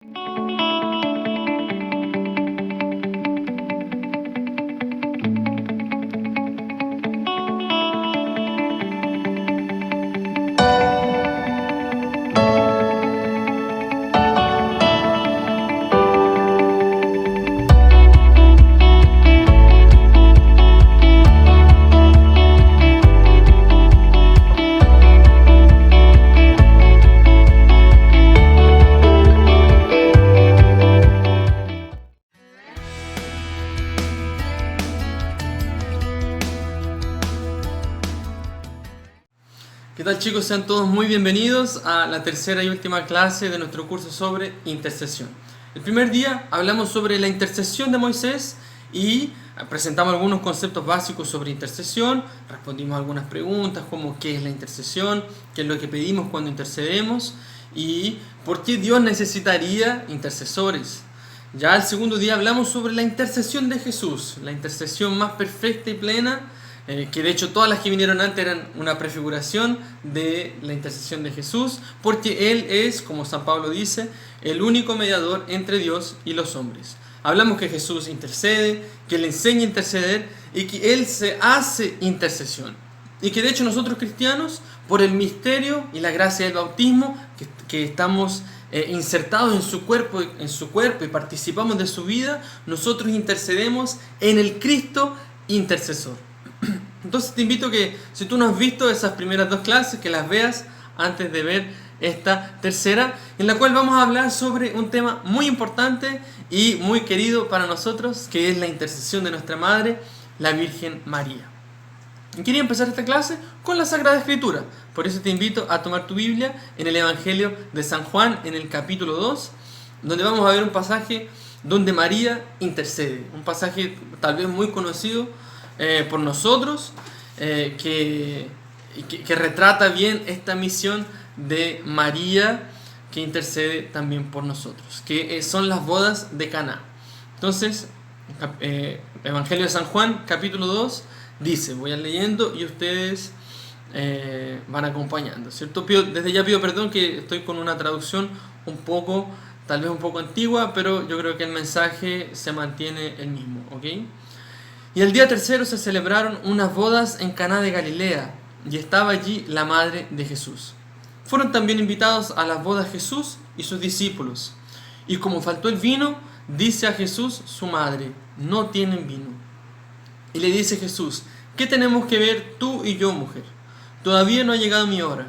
¿Qué tal, chicos? Sean todos muy bienvenidos a la tercera y última clase de nuestro curso sobre intercesión. El primer día hablamos sobre la intercesión de Moisés y presentamos algunos conceptos básicos sobre intercesión, respondimos algunas preguntas como qué es la intercesión, qué es lo que pedimos cuando intercedemos y por qué Dios necesitaría intercesores. Ya el segundo día hablamos sobre la intercesión de Jesús, la intercesión más perfecta y plena, que de hecho todas las que vinieron antes eran una prefiguración de la intercesión de Jesús, porque Él es, como San Pablo dice, el único mediador entre Dios y los hombres. Hablamos que Jesús intercede, que Él enseña a interceder y que Él se hace intercesión. Y que de hecho nosotros cristianos, por el misterio y la gracia del bautismo, que estamos insertados en su cuerpo y participamos de su vida, nosotros intercedemos en el Cristo intercesor. Entonces te invito que, si tú no has visto esas primeras dos clases, que las veas antes de ver esta tercera, en la cual vamos a hablar sobre un tema muy importante y muy querido para nosotros, que es la intercesión de nuestra Madre, la Virgen María. Y quería empezar esta clase con la Sagrada Escritura. Por eso te invito a tomar tu Biblia en el Evangelio de San Juan, en el capítulo 2, donde vamos a ver un pasaje donde María intercede. Un pasaje tal vez muy conocido por nosotros, que retrata bien esta misión de María, que intercede también por nosotros, que son las bodas de Caná. Entonces, Evangelio de San Juan, capítulo 2, dice, voy a leyendo y ustedes van acompañando, ¿cierto? Desde ya pido perdón que estoy con una traducción tal vez un poco antigua, pero yo creo que el mensaje se mantiene el mismo, ¿ok? Y el día tercero se celebraron unas bodas en Caná de Galilea, y estaba allí la madre de Jesús. Fueron también invitados a las bodas Jesús y sus discípulos. Y como faltó el vino, dice a Jesús su madre, no tienen vino. Y le dice Jesús, ¿qué tenemos que ver tú y yo, mujer? Todavía no ha llegado mi hora.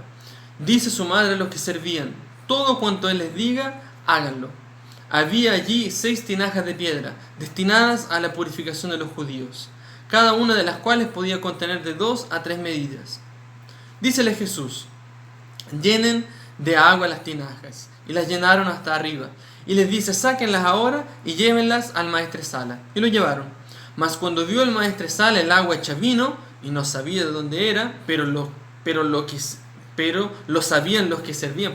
Dice su madre a los que servían, todo cuanto él les diga, háganlo. Había allí 6 tinajas de piedra, destinadas a la purificación de los judíos, cada una de las cuales podía contener de 2 a 3 medidas. Dícele Jesús, llenen de agua las tinajas, y las llenaron hasta arriba. Y les dice, sáquenlas ahora y llévenlas al maestresala. Y lo llevaron. Mas cuando vio el maestresala el agua hecha vino, y no sabía de dónde era, pero lo sabían los que servían,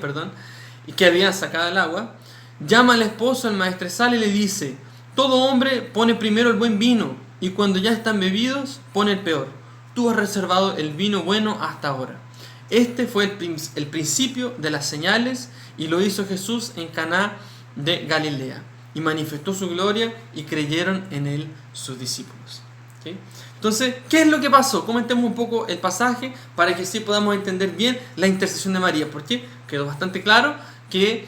y que habían sacado el agua, llama al esposo al maestresala y le dice, todo hombre pone primero el buen vino, y cuando ya están bebidos, pone el peor. Tú has reservado el vino bueno hasta ahora. Este fue el principio de las señales, y lo hizo Jesús en Caná de Galilea, y manifestó su gloria, y creyeron en él sus discípulos. ¿Sí? Entonces, ¿qué es lo que pasó? Comentemos un poco el pasaje para que sí podamos entender bien la intercesión de María, porque quedó bastante claro que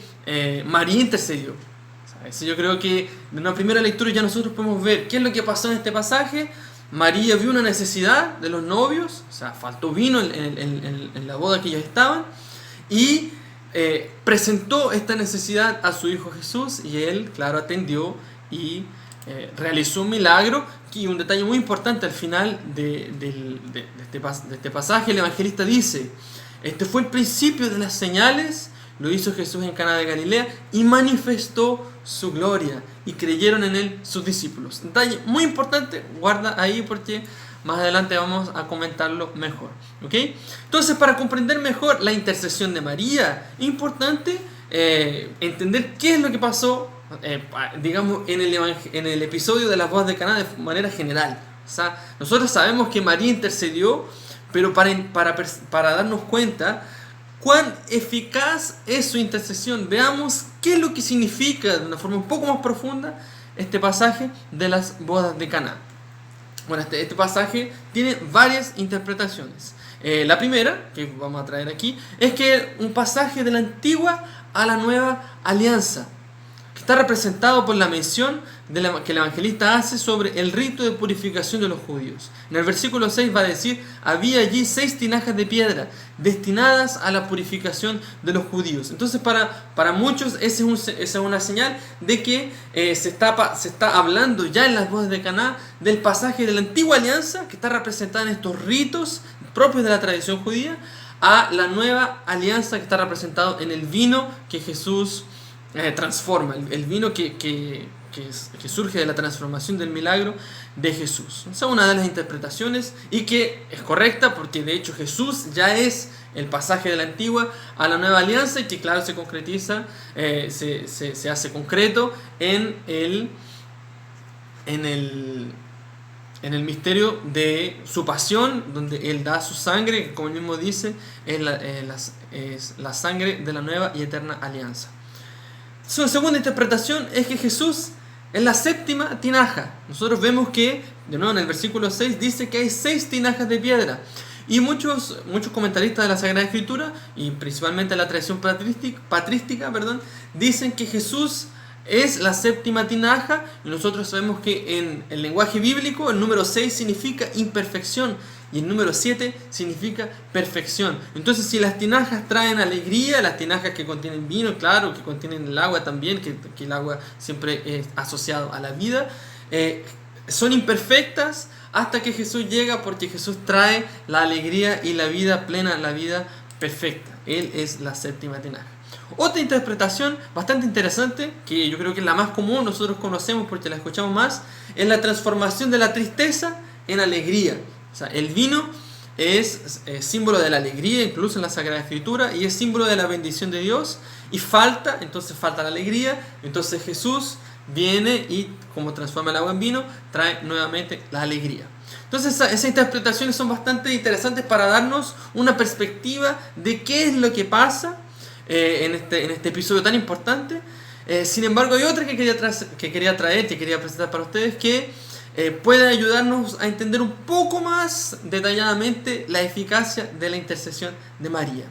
María intercedió. ¿Sabes? Yo creo que en una primera lectura ya nosotros podemos ver qué es lo que pasó en este pasaje. María vio una necesidad de los novios, o sea, faltó vino en la boda que ellos estaban, y presentó esta necesidad a su hijo Jesús, y él, claro, atendió y realizó un milagro. Y un detalle muy importante al final de este pasaje, el evangelista dice, este fue el principio de las señales, lo hizo Jesús en Caná de Galilea y manifestó su gloria, y creyeron en él sus discípulos. Detalle muy importante, guarda ahí porque más adelante vamos a comentarlo mejor, ¿ok? Entonces, para comprender mejor la intercesión de María, es importante entender qué es lo que pasó, digamos, en el episodio de las bodas de Caná de manera general. O sea, nosotros sabemos que María intercedió, pero para darnos cuenta cuán eficaz es su intercesión. Veamos qué es lo que significa de una forma un poco más profunda este pasaje de las bodas de Caná. Bueno, este pasaje tiene varias interpretaciones. La primera, que vamos a traer aquí, es que es un pasaje de la antigua a la nueva alianza, que está representado por la mención que el evangelista hace sobre el rito de purificación de los judíos. En el versículo 6 va a decir: había allí 6 tinajas de piedra destinadas a la purificación de los judíos. Entonces para muchos esa es una señal de que se está hablando ya en las bodas de Caná del pasaje de la antigua alianza, que está representada en estos ritos propios de la tradición judía, a la nueva alianza, que está representado en el vino que Jesús transforma, el vino que surge de la transformación del milagro de Jesús. Esa es una de las interpretaciones, y que es correcta, porque de hecho Jesús ya es el pasaje de la antigua a la nueva alianza, y que claro se concretiza, se hace concreto en el misterio de su pasión, donde Él da su sangre, que como Él mismo dice, es la sangre de la nueva y eterna alianza. Su segunda interpretación es que Jesús es la séptima tinaja. Nosotros vemos que, de nuevo en el versículo 6, dice que hay 6 tinajas de piedra. Y muchos comentaristas de la Sagrada Escritura, y principalmente la tradición patrística, dicen que Jesús es la séptima tinaja. Y nosotros sabemos que en el lenguaje bíblico el número 6 significa imperfección y el número 7 significa perfección. Entonces, si las tinajas traen alegría, las tinajas que contienen vino, claro, que contienen el agua también, que el agua siempre es asociado a la vida, son imperfectas hasta que Jesús llega, porque Jesús trae la alegría y la vida plena, la vida perfecta. Él es la séptima tinaja. Otra interpretación bastante interesante, que yo creo que es la más común, nosotros conocemos porque la escuchamos más, es la transformación de la tristeza en alegría. O sea, el vino es símbolo de la alegría, incluso en la Sagrada Escritura, y es símbolo de la bendición de Dios, y entonces falta la alegría. Entonces Jesús viene y, como transforma el agua en vino, trae nuevamente la alegría. Entonces esas interpretaciones son bastante interesantes para darnos una perspectiva de qué es lo que pasa en este episodio tan importante. Sin embargo, hay otra que quería presentar para ustedes, que puede ayudarnos a entender un poco más detalladamente la eficacia de la intercesión de María.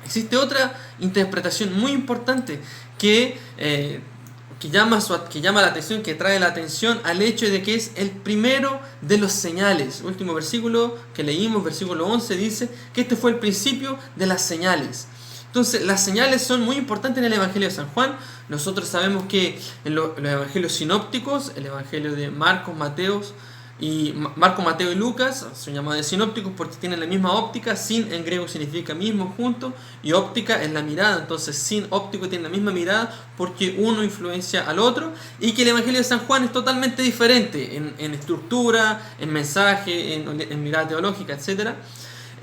Existe otra interpretación muy importante que llama la atención, que trae la atención al hecho de que es el primero de los señales. El último versículo que leímos, versículo 11, dice que este fue el principio de las señales. Entonces, las señales son muy importantes en el Evangelio de San Juan. Nosotros sabemos que en los evangelios sinópticos, el Evangelio de Marcos, Mateo y Lucas, son llamados de sinópticos porque tienen la misma óptica. Sin en griego significa mismo, junto, y óptica es la mirada. Entonces, sin óptico tiene la misma mirada porque uno influencia al otro. Y que el Evangelio de San Juan es totalmente diferente en estructura, en mensaje, en mirada teológica, etc.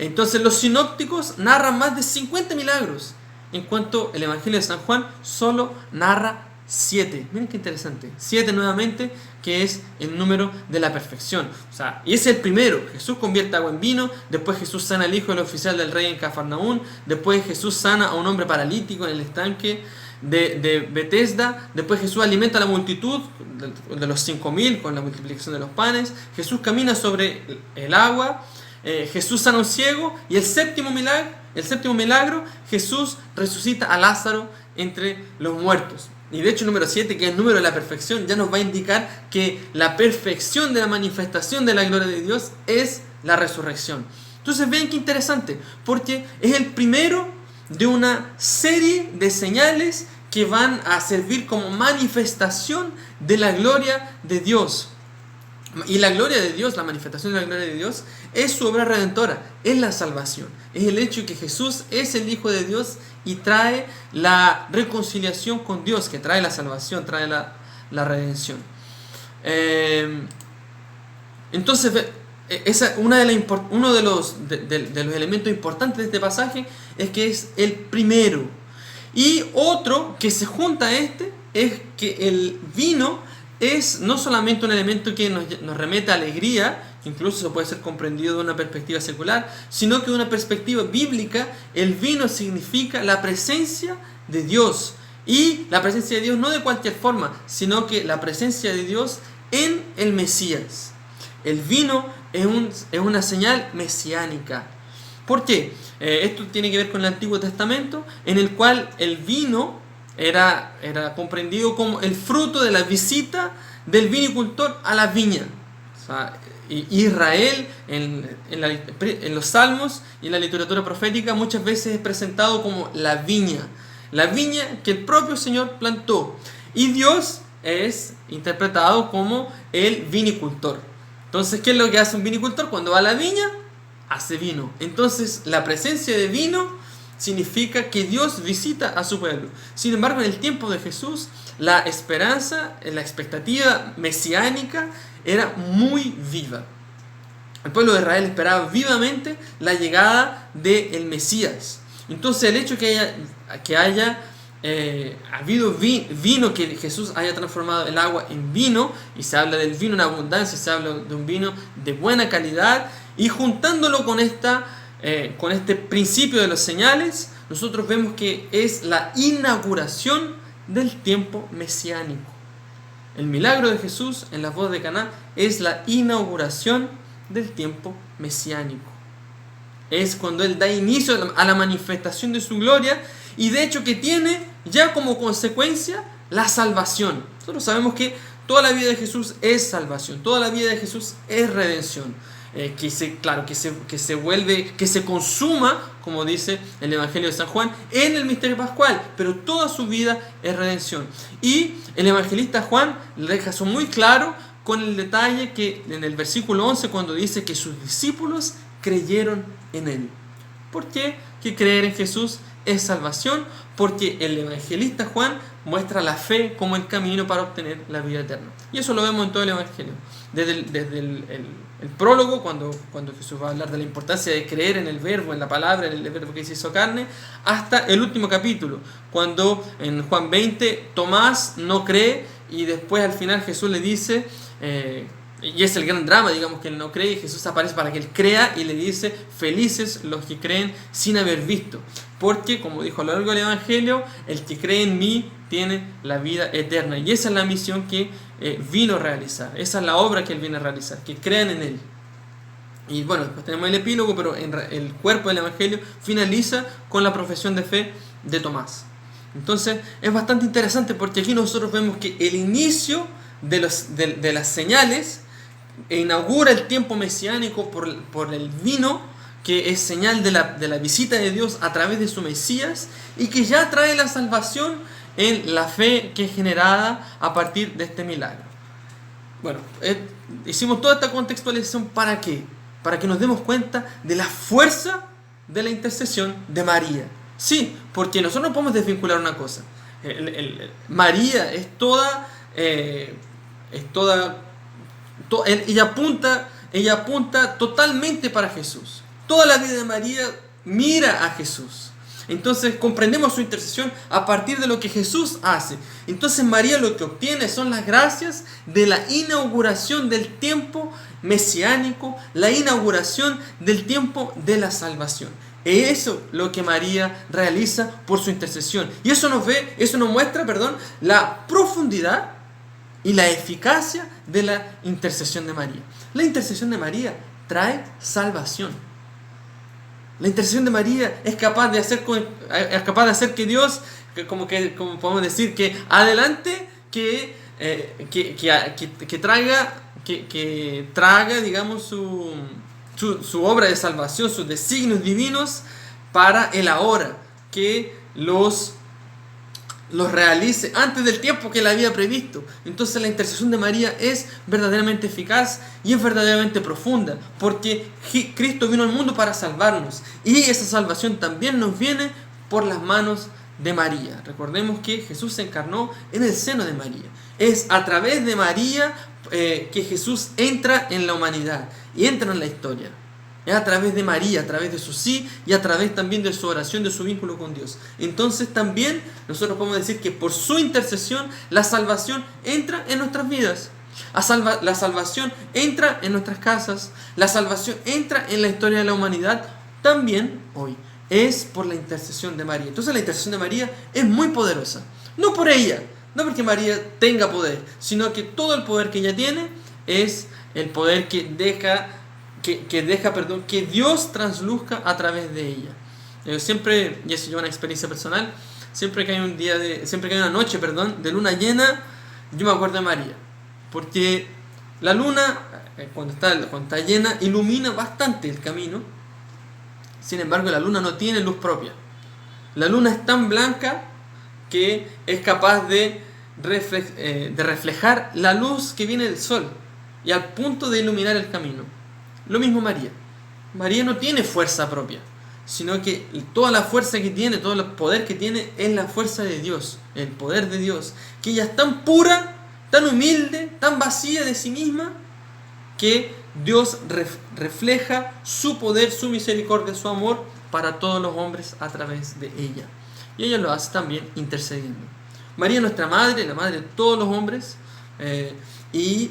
Entonces los sinópticos narran más de 50 milagros, en cuanto el Evangelio de San Juan solo narra 7. Miren qué interesante, 7 nuevamente, que es el número de la perfección. O sea, y es el primero. Jesús convierte agua en vino, después Jesús sana al hijo del oficial del rey en Cafarnaún, después Jesús sana a un hombre paralítico en el estanque de Betesda, después Jesús alimenta a la multitud de los 5.000 con la multiplicación de los panes, Jesús camina sobre el agua, Jesús sana a un ciego, y el séptimo milagro, Jesús resucita a Lázaro entre los muertos. Y de hecho el número 7, que es el número de la perfección, ya nos va a indicar que la perfección de la manifestación de la gloria de Dios es la resurrección. Entonces vean qué interesante, porque es el primero de una serie de señales que van a servir como manifestación de la gloria de Dios. Y la gloria de Dios, la manifestación de la gloria de Dios, es su obra redentora, es la salvación. Es el hecho de que Jesús es el Hijo de Dios y trae la reconciliación con Dios, que trae la salvación, trae la redención. Entonces, uno de los elementos importantes de este pasaje es que es el primero. Y otro que se junta a este es que el vino es no solamente un elemento que nos remete a alegría, incluso puede ser comprendido de una perspectiva secular, sino que de una perspectiva bíblica, el vino significa la presencia de Dios. Y la presencia de Dios no de cualquier forma, sino que la presencia de Dios en el Mesías. El vino es una señal mesiánica. ¿Por qué? Esto tiene que ver con el Antiguo Testamento, en el cual el vino era comprendido como el fruto de la visita del vinicultor a la viña. O sea, Israel en los salmos y en la literatura profética muchas veces es presentado como la viña que el propio Señor plantó, y Dios es interpretado como el vinicultor. Entonces, ¿qué es lo que hace un vinicultor? Cuando va a la viña, hace vino. Entonces, la presencia de vino significa que Dios visita a su pueblo. Sin embargo, en el tiempo de Jesús, la esperanza, la expectativa mesiánica era muy viva. El pueblo de Israel esperaba vivamente la llegada del Mesías. Entonces, el hecho que haya habido vino, que Jesús haya transformado el agua en vino, y se habla del vino en abundancia, se habla de un vino de buena calidad, y juntándolo con este principio de las señales, nosotros vemos que es la inauguración del tiempo mesiánico. El milagro de Jesús en las bodas de Caná es la inauguración del tiempo mesiánico. Es cuando Él da inicio a la manifestación de su gloria, y de hecho que tiene ya como consecuencia la salvación. Nosotros sabemos que toda la vida de Jesús es salvación, toda la vida de Jesús es redención. Que se consuma, como dice el Evangelio de San Juan, en el misterio pascual, pero toda su vida es redención. Y el evangelista Juan le deja eso muy claro con el detalle que en el versículo 11, cuando dice que sus discípulos creyeron en Él. ¿Por qué? Que creer en Jesús es salvación, porque el evangelista Juan muestra la fe como el camino para obtener la vida eterna. Y eso lo vemos en todo el Evangelio. Desde el prólogo, cuando Jesús va a hablar de la importancia de creer en el verbo, en la palabra, en el verbo que se hizo carne, hasta el último capítulo, cuando en Juan 20 Tomás no cree, y después al final Jesús le dice, y es el gran drama, digamos, que él no cree, y Jesús aparece para que él crea y le dice: felices los que creen sin haber visto, porque, como dijo a lo largo del Evangelio, el que cree en mí tiene la vida eterna. Y esa es la misión que vino a realizar, esa es la obra que él viene a realizar, que crean en él. Y bueno, después tenemos el epílogo, pero el cuerpo del Evangelio finaliza con la profesión de fe de Tomás. Entonces es bastante interesante, porque aquí nosotros vemos que el inicio de las señales inaugura el tiempo mesiánico por el vino, que es señal de la visita de Dios a través de su Mesías, y que ya trae la salvación en la fe que es generada a partir de este milagro. Bueno, hicimos toda esta contextualización ¿para qué? Para que nos demos cuenta de la fuerza de la intercesión de María. Sí, porque nosotros no podemos desvincular una cosa. María ella apunta totalmente para Jesús. Toda la vida de María mira a Jesús. Entonces comprendemos su intercesión a partir de lo que Jesús hace. Entonces María lo que obtiene son las gracias de la inauguración del tiempo mesiánico, la inauguración del tiempo de la salvación. Eso es lo que María realiza por su intercesión. Y eso nos muestra la profundidad y la eficacia de la intercesión de María. La intercesión de María trae salvación. La intercesión de María es capaz de hacer que Dios, como podemos decir, que adelante, que traga, digamos, su obra de salvación, sus designios divinos para el ahora, que los realice antes del tiempo que él había previsto. Entonces la intercesión de María es verdaderamente eficaz y es verdaderamente profunda, porque Cristo vino al mundo para salvarnos, y esa salvación también nos viene por las manos de María. Recordemos que Jesús se encarnó en el seno de María. Es a través de María que Jesús entra en la humanidad y entra en la historia. Es a través de María, a través de su sí, y a través también de su oración, de su vínculo con Dios. Entonces también nosotros podemos decir que por su intercesión la salvación entra en nuestras vidas. La salvación entra en nuestras casas, la salvación entra en la historia de la humanidad también hoy. Es por la intercesión de María. Entonces la intercesión de María es muy poderosa. No por ella, no porque María tenga poder, sino que todo el poder que ella tiene es el poder que deja que Dios transluzca a través de ella. Siempre, y eso es una experiencia personal, siempre que hay una noche, de luna llena, yo me acuerdo de María, porque la luna, cuando está llena, ilumina bastante el camino. Sin embargo, la luna no tiene luz propia. La luna es tan blanca que es capaz de reflejar la luz que viene del sol y al punto de iluminar el camino. Lo mismo María. María no tiene fuerza propia, sino que toda la fuerza que tiene, todo el poder que tiene es la fuerza de Dios, el poder de Dios, que ella es tan pura, tan humilde, tan vacía de sí misma, que Dios refleja su poder, su misericordia, su amor para todos los hombres a través de ella. Y ella lo hace también intercediendo. María es nuestra madre, la madre de todos los hombres, y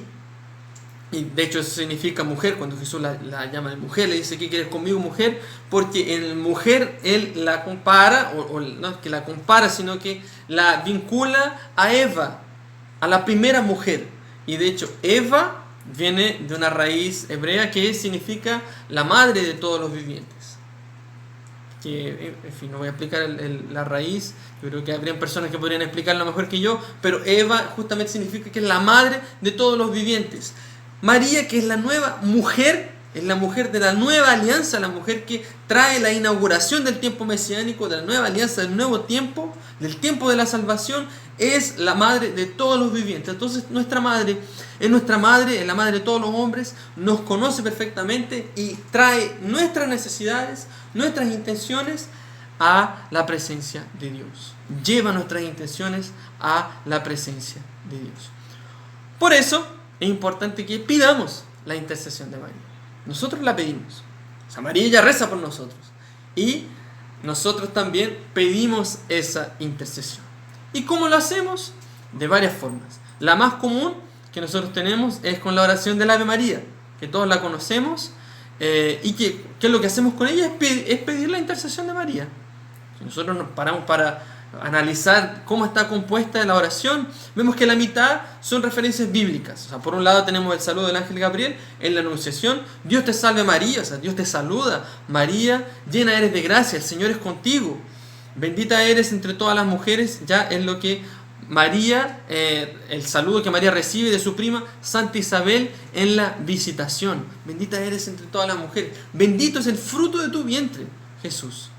de hecho eso significa mujer. Cuando Jesús la llama de mujer, le dice: ¿qué quieres conmigo, mujer? Porque en mujer Él la compara, no es que la compara, sino que la vincula a Eva, a la primera mujer. Y de hecho Eva viene de una raíz hebrea que significa la madre de todos los vivientes. Que, en fin, no voy a explicar la raíz, yo creo que habrían personas que podrían explicarlo mejor que yo, pero Eva justamente significa que es la madre de todos los vivientes. María, que es la nueva mujer, es la mujer de la nueva alianza, la mujer que trae la inauguración del tiempo mesiánico, de la nueva alianza, del nuevo tiempo, del tiempo de la salvación, es la madre de todos los vivientes. Entonces nuestra madre, es la madre de todos los hombres, nos conoce perfectamente y trae nuestras necesidades, nuestras intenciones a la presencia de Dios. Lleva nuestras intenciones a la presencia de Dios. Por eso es importante que pidamos la intercesión de María. Nosotros la pedimos. O sea, María ya reza por nosotros. Y nosotros también pedimos esa intercesión. ¿Y cómo lo hacemos? De varias formas. La más común que nosotros tenemos es con la oración del Ave María, que todos la conocemos, y que lo que hacemos con ella es pedir la intercesión de María. Si nosotros nos paramos para analizar cómo está compuesta la oración, vemos que la mitad son referencias bíblicas. O sea, por un lado tenemos el saludo del ángel Gabriel en la anunciación: Dios te salve María, o sea, Dios te saluda, María, llena eres de gracia, el Señor es contigo, bendita eres entre todas las mujeres. Ya es lo que María, el saludo que María recibe de su prima Santa Isabel en la visitación: bendita eres entre todas las mujeres, bendito es el fruto de tu vientre, Jesús.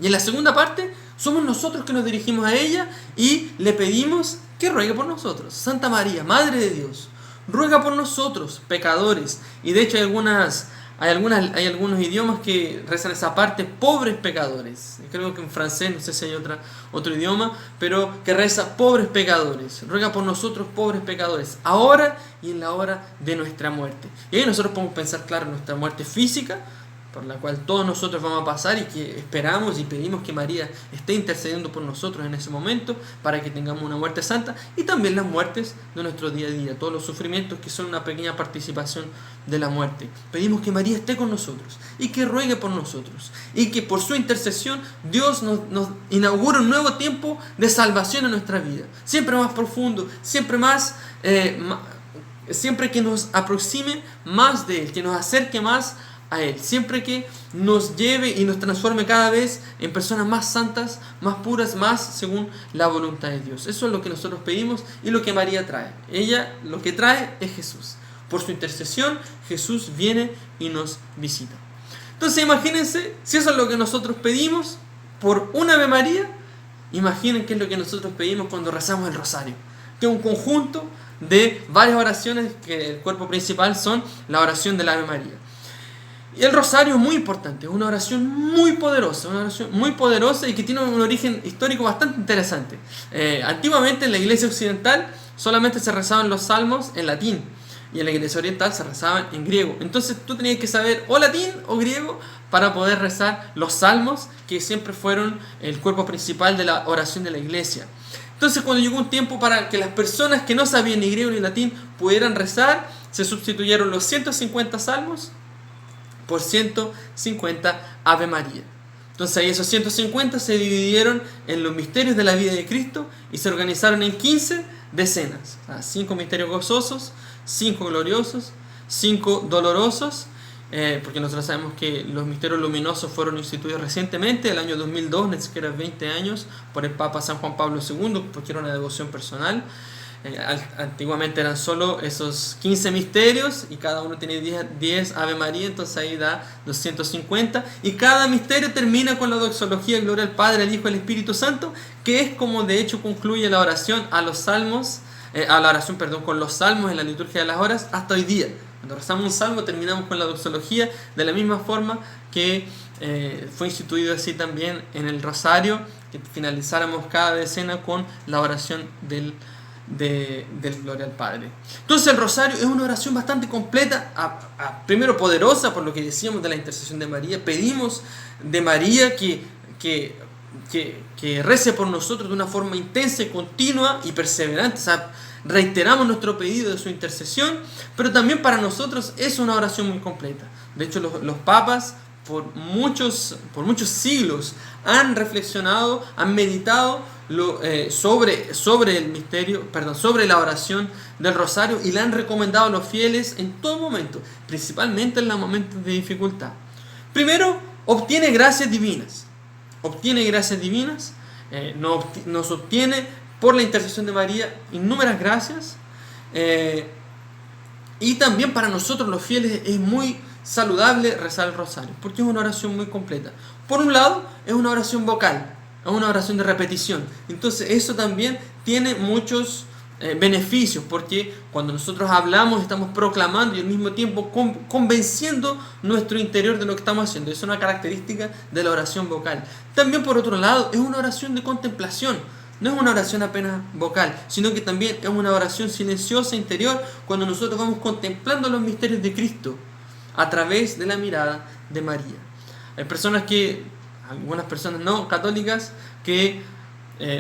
Y en la segunda parte somos nosotros que nos dirigimos a ella y le pedimos que ruegue por nosotros. Santa María, Madre de Dios, ruega por nosotros, pecadores. Y de hecho hay algunos idiomas que rezan esa parte: pobres pecadores. Creo que en francés, no sé si hay otro idioma, pero que reza: pobres pecadores, ruega por nosotros, pobres pecadores, ahora y en la hora de nuestra muerte. Y ahí nosotros podemos pensar, claro, en nuestra muerte física, por la cual todos nosotros vamos a pasar y que esperamos y pedimos que María esté intercediendo por nosotros en ese momento para que tengamos una muerte santa, y también las muertes de nuestro día a día, todos los sufrimientos que son una pequeña participación de la muerte. Pedimos que María esté con nosotros y que ruegue por nosotros y que por su intercesión Dios nos inaugure un nuevo tiempo de salvación en nuestra vida, siempre más profundo, siempre que nos aproxime más de Él, que nos acerque más a Él, siempre que nos lleve y nos transforme cada vez en personas más santas, más puras, más según la voluntad de Dios. Eso es lo que nosotros pedimos y lo que María trae. Ella lo que trae es Jesús. Por su intercesión, Jesús viene y nos visita. Entonces imagínense, si eso es lo que nosotros pedimos por una Ave María, imaginen qué es lo que nosotros pedimos cuando rezamos el rosario, que es un conjunto de varias oraciones que el cuerpo principal son la oración del Ave María. Y el rosario es muy importante, es una oración muy poderosa y que tiene un origen histórico bastante interesante. Antiguamente en la iglesia occidental solamente se rezaban los salmos en latín, y en la iglesia oriental se rezaban en griego. Entonces tú tenías que saber o latín o griego para poder rezar los salmos, que siempre fueron el cuerpo principal de la oración de la iglesia. Entonces, cuando llegó un tiempo para que las personas que no sabían ni griego ni latín pudieran rezar, se sustituyeron los 150 salmos por 150 Ave María. Entonces ahí esos 150 se dividieron en los misterios de la vida de Cristo y se organizaron en 15 decenas. 5 misterios gozosos, 5 gloriosos, 5 dolorosos, porque nosotros sabemos que los misterios luminosos fueron instituidos recientemente, el año 2002, ni siquiera 20 años, por el Papa San Juan Pablo II, porque era una devoción personal. Antiguamente eran solo esos 15 misterios y cada uno tiene 10 Ave María, entonces ahí da 250, y cada misterio termina con la doxología, gloria al Padre, al Hijo y al Espíritu Santo, que es como de hecho concluye la oración a los salmos, con los salmos en la liturgia de las horas hasta hoy día. Cuando rezamos un salmo terminamos con la doxología, de la misma forma que fue instituido así también en el rosario, que finalizáramos cada decena con la oración del Gloria al Padre. Entonces el rosario es una oración bastante completa, primero poderosa por lo que decíamos de la intercesión de María. Pedimos de María que rece por nosotros de una forma intensa y continua y perseverante. O sea, reiteramos nuestro pedido de su intercesión, pero también para nosotros es una oración muy completa. De hecho, los papas por muchos siglos han reflexionado, han meditado sobre el misterio, sobre la oración del rosario, y la han recomendado a los fieles en todo momento, principalmente en los momentos de dificultad. Primero, obtiene gracias divinas. Nos obtiene por la intercesión de María innumerables gracias, y también para nosotros los fieles es muy saludable rezar el rosario, porque es una oración muy completa. Por un lado, es una oración vocal, es una oración de repetición. Entonces eso también tiene muchos beneficios, porque cuando nosotros hablamos estamos proclamando y al mismo tiempo convenciendo nuestro interior de lo que estamos haciendo. Es una característica de la oración vocal. También por otro lado, es una oración de contemplación. No es una oración apenas vocal, sino que también es una oración silenciosa interior, cuando nosotros vamos contemplando los misterios de Cristo a través de la mirada de María. Hay algunas personas no católicas que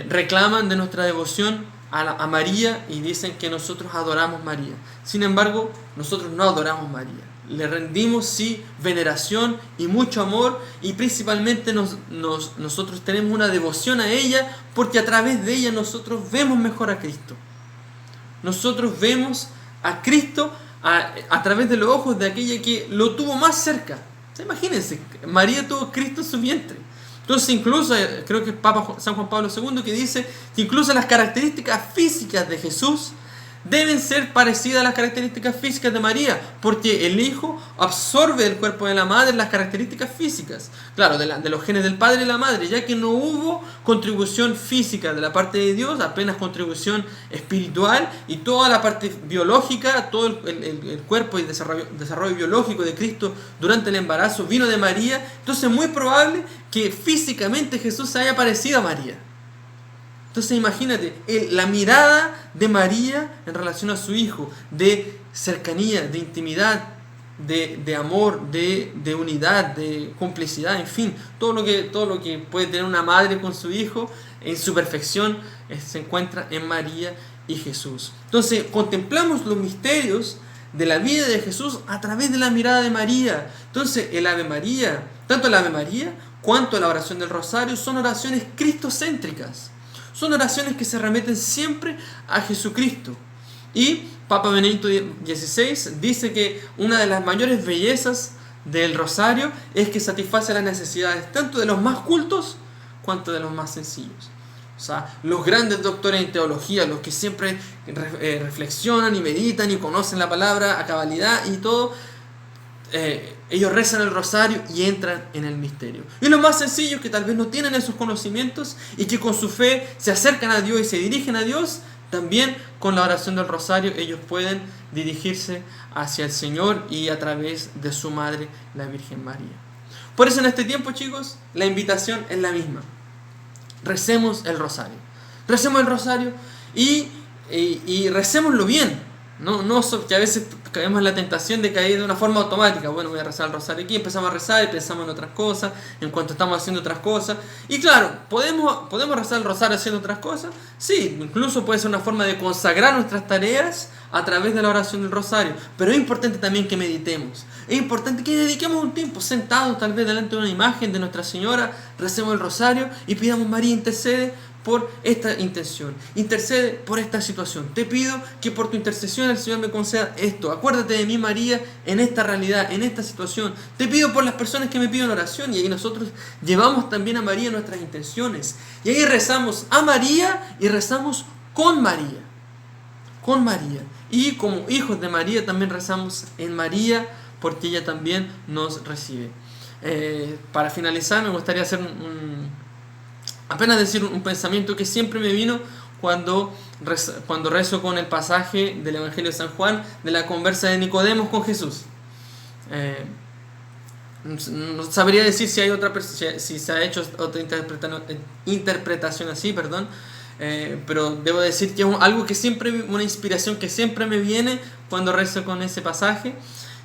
reclaman de nuestra devoción a María y dicen que nosotros adoramos a María. Sin embargo, nosotros no adoramos a María. Le rendimos sí veneración y mucho amor, y principalmente nosotros tenemos una devoción a ella, porque a través de ella nosotros vemos mejor a Cristo. Nosotros vemos a Cristo a través de los ojos de aquella que lo tuvo más cerca. O sea, imagínense, María tuvo a Cristo en su vientre. Entonces incluso, creo que el Papa San Juan Pablo II, que dice que incluso las características físicas de Jesús deben ser parecidas a las características físicas de María, porque el Hijo absorbe del cuerpo de la Madre las características físicas, claro, de los genes del Padre y la Madre, ya que no hubo contribución física de la parte de Dios, apenas contribución espiritual, y toda la parte biológica, todo el cuerpo y desarrollo biológico de Cristo durante el embarazo vino de María. Entonces es muy probable que físicamente Jesús se haya parecido a María. Entonces imagínate, la mirada de María en relación a su Hijo, de cercanía, de intimidad, de amor, de unidad, de complicidad, en fin, todo lo que puede tener una madre con su hijo en su perfección se encuentra en María y Jesús. Entonces contemplamos los misterios de la vida de Jesús a través de la mirada de María. Entonces el Ave María, tanto el Ave María cuanto la oración del Rosario, son oraciones cristocéntricas. Son oraciones que se remiten siempre a Jesucristo. Y Papa Benedicto XVI dice que una de las mayores bellezas del rosario es que satisface las necesidades tanto de los más cultos cuanto de los más sencillos. O sea, los grandes doctores en teología, los que siempre reflexionan y meditan y conocen la palabra a cabalidad y todo, ellos rezan el rosario y entran en el misterio. Y los más sencillos, que tal vez no tienen esos conocimientos y que con su fe se acercan a Dios y se dirigen a Dios, también con la oración del rosario ellos pueden dirigirse hacia el Señor y a través de su madre, la Virgen María. Por eso en este tiempo, chicos, la invitación es la misma. Recemos el rosario. Recemos el rosario y recémoslo bien. Que a veces caemos en la tentación de caer de una forma automática. Bueno, voy a rezar el rosario aquí, empezamos a rezar y pensamos en otras cosas, en cuanto estamos haciendo otras cosas. Y claro, ¿podemos rezar el rosario haciendo otras cosas? Sí, incluso puede ser una forma de consagrar nuestras tareas a través de la oración del rosario. Pero es importante también que meditemos. Es importante que dediquemos un tiempo sentados tal vez delante de una imagen de Nuestra Señora, recemos el rosario y pidamos: María, intercede por esta intención, intercede por esta situación. Te pido que por tu intercesión el Señor me conceda esto. Acuérdate de mí, María, en esta realidad, en esta situación. Te pido por las personas que me piden oración. Y ahí nosotros llevamos también a María nuestras intenciones. Y ahí rezamos a María y rezamos con María. Con María. Y como hijos de María también rezamos en María, porque ella también nos recibe. Para finalizar, me gustaría hacer apenas decir un pensamiento que siempre me vino cuando rezo con el pasaje del Evangelio de San Juan, de la conversa de Nicodemos con Jesús. No sabría decir si hay si se ha hecho otra interpretación así, perdón. Pero debo decir que es algo que siempre, una inspiración que siempre me viene cuando rezo con ese pasaje,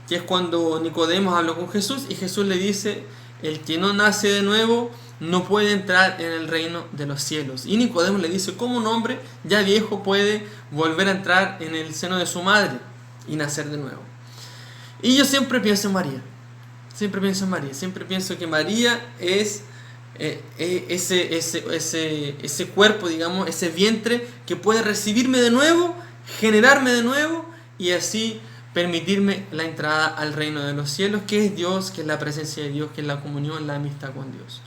que es cuando Nicodemos habló con Jesús y Jesús le dice: el que no nace de nuevo no puede entrar en el reino de los cielos. Y Nicodemos le dice: ¿cómo un hombre ya viejo puede volver a entrar en el seno de su madre y nacer de nuevo? Y yo siempre pienso en María. Siempre pienso en María. Siempre pienso que María es ese cuerpo, digamos, ese vientre que puede recibirme de nuevo, generarme de nuevo y así permitirme la entrada al reino de los cielos, que es Dios, que es la presencia de Dios, que es la comunión, la amistad con Dios.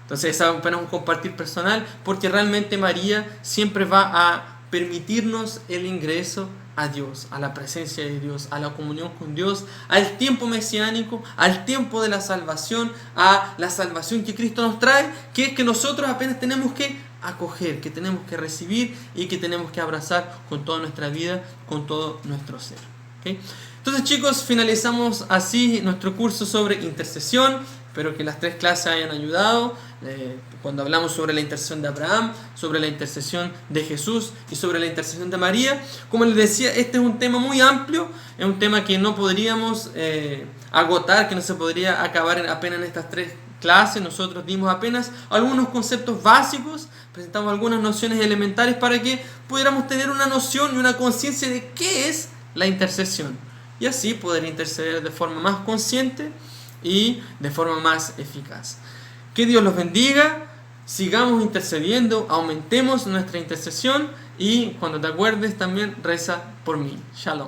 Entonces es apenas un compartir personal, porque realmente María siempre va a permitirnos el ingreso a Dios, a la presencia de Dios, a la comunión con Dios, al tiempo mesiánico, al tiempo de la salvación, a la salvación que Cristo nos trae, que es que nosotros apenas tenemos que acoger, que tenemos que recibir y que tenemos que abrazar con toda nuestra vida, con todo nuestro ser. ¿Okay? Entonces, chicos, finalizamos así nuestro curso sobre intercesión. Espero que las 3 clases hayan ayudado. Cuando hablamos sobre la intercesión de Abraham, sobre la intercesión de Jesús y sobre la intercesión de María, como les decía, este es un tema muy amplio, es un tema que no podríamos agotar, que no se podría acabar apenas en estas 3 clases. Nosotros dimos apenas algunos conceptos básicos, presentamos algunas nociones elementales para que pudiéramos tener una noción y una conciencia de qué es la intercesión, y así poder interceder de forma más consciente y de forma más eficaz. Que Dios los bendiga, sigamos intercediendo, aumentemos nuestra intercesión y cuando te acuerdes también reza por mí. Shalom.